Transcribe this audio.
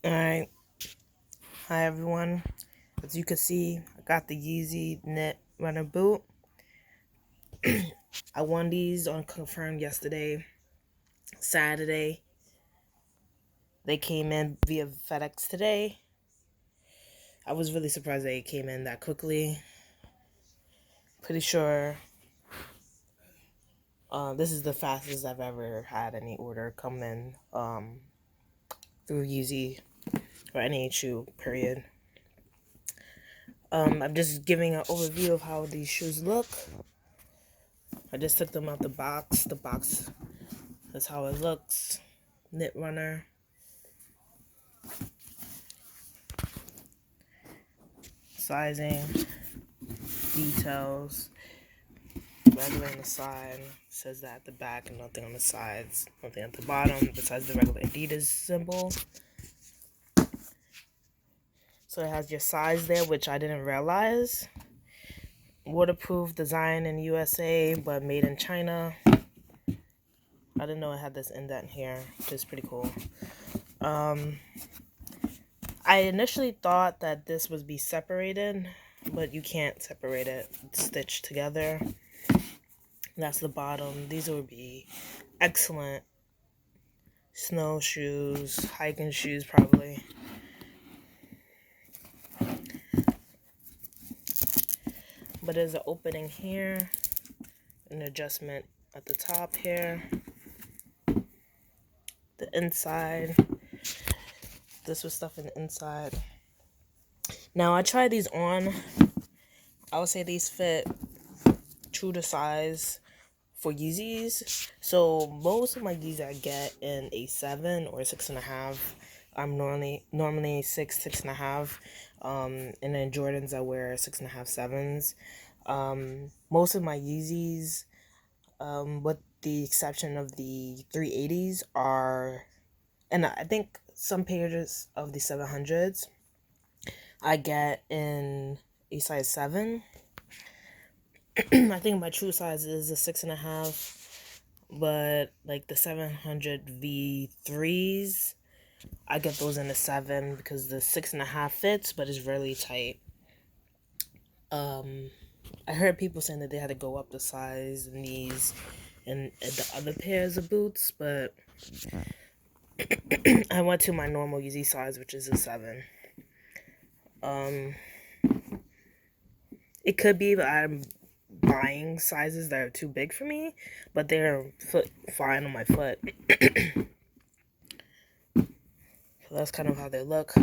Alright, hi everyone. As you can see, I got the Yeezy knit runner boot. I won these on confirmed yesterday, Saturday. They came in via FedEx today. I was really surprised they came in that quickly. Pretty sure this is the fastest I've ever had any order come in through Yeezy or any shoe, period. I'm just giving an overview of how these shoes look. I just took them out the box. The box is how it looks. Knit runner. Sizing. Details. Regular on the side. Says that at the back and nothing on the sides. Nothing at the bottom besides the regular Adidas symbol. So it has your size there, which I didn't realize. Waterproof, design in USA, but made in China. I didn't know it had this indent here, which is pretty cool. I initially thought that this would be separated, but you can't separate it. It's stitched together. That's the bottom. These would be excellent snowshoes, hiking shoes probably. But there's an opening here, an adjustment at the top here. The inside. This was stuff in the inside. Now I tried these on. I would say these fit true to size for Yeezys. So most of my Yeezys I get in a 7 or 6.5. I'm normally 6.5. And then Jordans I wear 6.5, 7s. Most of my Yeezys, with the exception of the 380s, are, and I think some pairs of the 700s I get in a size 7. I think my true size is a 6.5. But like the 700 V3s, I get those in a 7 because the 6.5 fits, but it's really tight. I heard people saying that they had to go up the size in these and the other pairs of boots, but I went to my normal Yeezy size, which is a 7. It could be that I'm buying sizes that are too big for me, but they're fine on my foot. So that's kind of how they look.